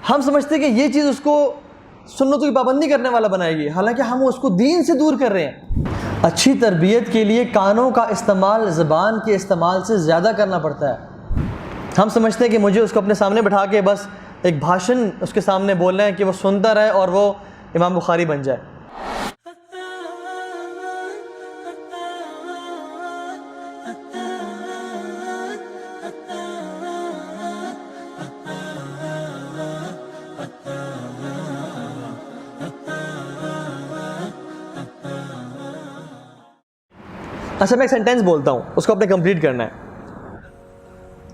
हम समझते हैं कि ये चीज़ उसको सुन्नतों की पाबंदी करने वाला बनाएगी, हालांकि हम उसको दीन से दूर कर रहे हैं। अच्छी तरबियत के लिए कानों का इस्तेमाल ज़बान के इस्तेमाल से ज़्यादा करना पड़ता है। हम समझते हैं कि मुझे उसको अपने सामने बैठा के बस एक भाषण उसके सामने बोलना है कि वो सुनता रहे और वो इमाम बुखारी बन जाए। अच्छा, मैं एक सेंटेंस बोलता हूँ, उसको आपने कंप्लीट करना है।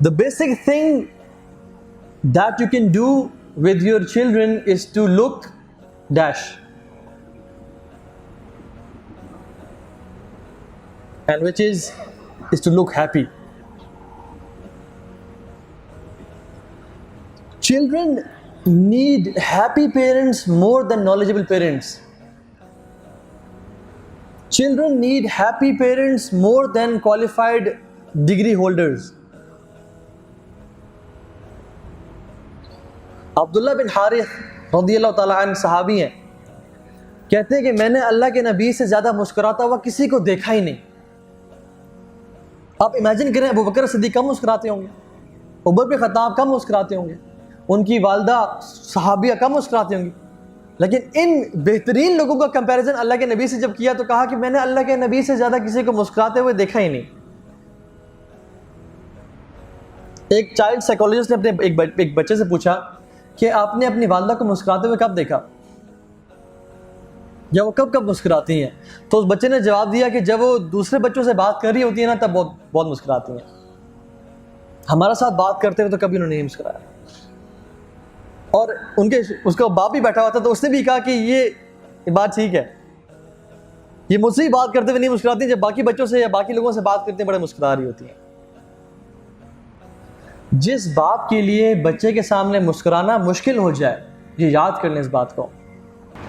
The basic thing that you can do with your children is to look dash, and which is to look happy. Children need happy parents more than knowledgeable parents. Children need happy parents more than qualified degree holders. Abdullah बिन हारिस रज़ियल्लाहु ताला अन्हु सहाबी हैं, कहते हैं कि मैंने अल्लाह के नबी से ज़्यादा मुस्कुराता हुआ किसी को देखा ही नहीं। आप इमेजिन करें, अबू बकर सिद्दीक़ कम मुस्कुराते होंगे, उमर बिन खत्ताब कम मुस्कुराते होंगे, उनकी वालदा सहाबिया कम मुस्कुराती होंगी, लेकिन इन बेहतरीन लोगों का कंपैरिजन अल्लाह के नबी से जब किया तो कहा कि मैंने अल्लाह के नबी से ज़्यादा किसी को मुस्कुराते हुए देखा ही नहीं। एक चाइल्ड साइकोलॉजिस्ट ने अपने एक बच्चे से पूछा कि आपने अपनी वालदा को मुस्कुराते हुए कब देखा, या वो कब कब मुस्कुराती हैं? तो उस बच्चे ने जवाब दिया कि जब वो दूसरे बच्चों से बात कर रही होती है ना, तब बहुत बहुत मुस्कुराती हैं। हमारे साथ बात करते हुए तो कभी उन्होंने नहीं मुस्कुराया। और उसका बाप भी बैठा हुआ था, तो उसने भी कहा कि ये बात ठीक है, ये मुझसे ही बात करते हुए नहीं मुस्कुराती, जब बाकी बच्चों से या बाकी लोगों से बात करते बड़े मुस्कुरा रही होती है। जिस बाप के लिए बच्चे के सामने मुस्कुराना मुश्किल हो जाए, ये याद कर लें इस बात को,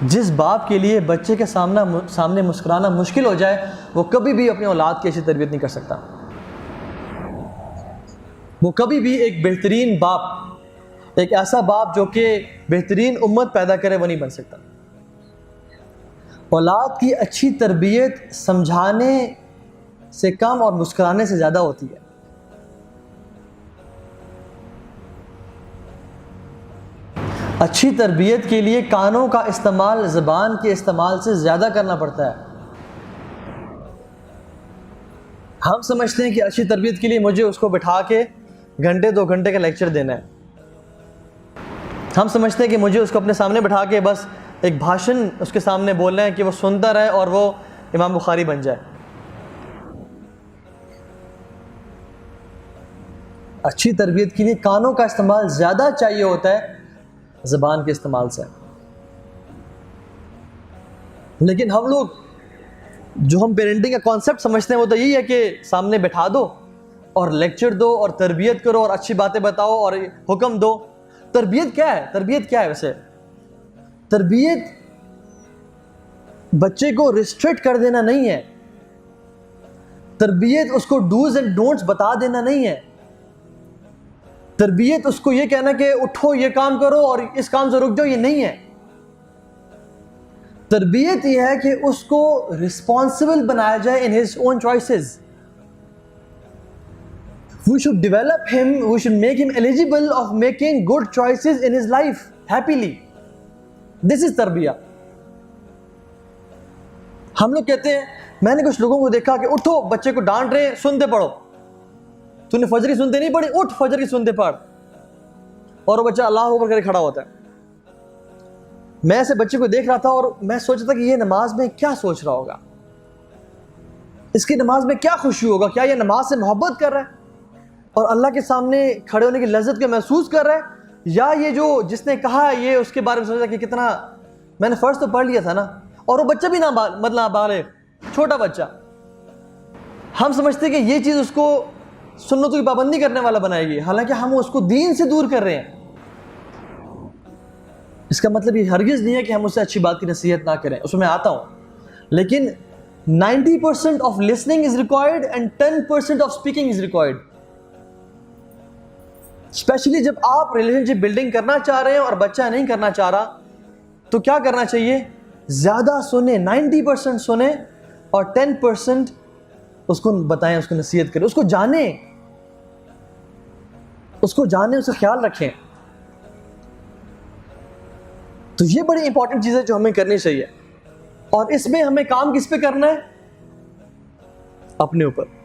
जिस बाप के लिए बच्चे के सामने मुस्कुराना मुश्किल हो जाए, वो कभी भी अपनी औलाद की अच्छी तरबियत नहीं कर सकता। वो कभी भी एक बेहतरीन बाप, एक ऐसा बाप जो कि बेहतरीन उम्मत पैदा करे, वो नहीं बन सकता। औलाद की अच्छी तरबियत समझाने से कम और मुस्कुराने से ज़्यादा होती है। अच्छी तरबियत के लिए कानों का इस्तेमाल ज़बान के इस्तेमाल से ज़्यादा करना पड़ता है। हम समझते हैं कि अच्छी तरबियत के लिए मुझे उसको बिठा के घंटे 2 घंटे का लेक्चर देना है। हम समझते हैं कि मुझे उसको अपने सामने बैठा के बस एक भाषण उसके सामने बोलना है कि वो सुनता रहे और वो इमाम बुखारी बन जाए। अच्छी तरबियत के लिए कानों का इस्तेमाल ज़्यादा चाहिए होता है ज़बान के इस्तेमाल से। लेकिन हम लोग जो हम पेरेंटिंग का कॉन्सेप्ट समझते हैं वो तो यही है कि सामने बैठा दो और लेक्चर दो और तरबियत करो और अच्छी बातें बताओ और हुक्म दो। तरबियत क्या है? तरबियत क्या है वैसे? तरबियत बच्चे को रिस्ट्रिक्ट कर देना नहीं है। तरबियत उसको डूज एंड डोंट्स बता देना नहीं है। तरबियत उसको ये कहना कि उठो ये काम करो और इस काम से रुक जाओ, ये नहीं है। तरबियत ये है कि उसको रिस्पॉन्सिबल बनाया जाए in his own choices. We should develop him, we should make him eligible of making good choices in his life happily. This is तरबिया। हम लोग कहते हैं, मैंने कुछ लोगों को देखा कि उठो, बच्चे को डांट रहे, सुनते पढ़ो। तूने फजर की सुनते नहीं पढ़ी, उठ फजर की सुनते पढ़। और वो बच्चा अल्लाह अकबर करके खड़ा होता है। मैं ऐसे बच्चे को देख रहा था और मैं सोच रहा था कि ये नमाज में क्या सोच रहा होगा, इसकी नमाज में क्या खुशी होगा, क्या ये नमाज से मोहब्बत कर रहा है और अल्लाह के सामने खड़े होने की लज्जत को महसूस कर रहा है, या ये जो जिसने कहा है ये उसके बारे में सोचा कि कितना मैंने फ़र्ज तो पढ़ लिया था ना। और वो बच्चा भी ना मतलब बाले छोटा बच्चा। हम समझते हैं कि ये चीज़ उसको सुन्नतों की पाबंदी करने वाला बनाएगी, हालांकि हम उसको दीन से दूर कर रहे हैं। इसका मतलब ये हरगिज़ नहीं है कि हम उससे अच्छी बात की नसीहत ना करें, उसमें आता हूँ। लेकिन 90% of listening is required and 10% of speaking is required. Specially जब आप रिलेशनशिप बिल्डिंग करना चाह रहे हैं और बच्चा नहीं करना चाह रहा, तो क्या करना चाहिए? ज़्यादा सुने, 90% सुने और 10% उसको बताएं, उसको नसीहत करें, उसको जाने, उसका ख्याल रखें। तो ये बड़ी इंपॉर्टेंट चीज़ है जो हमें करनी चाहिए। और इसमें हमें काम किस पे करना है? अपने ऊपर।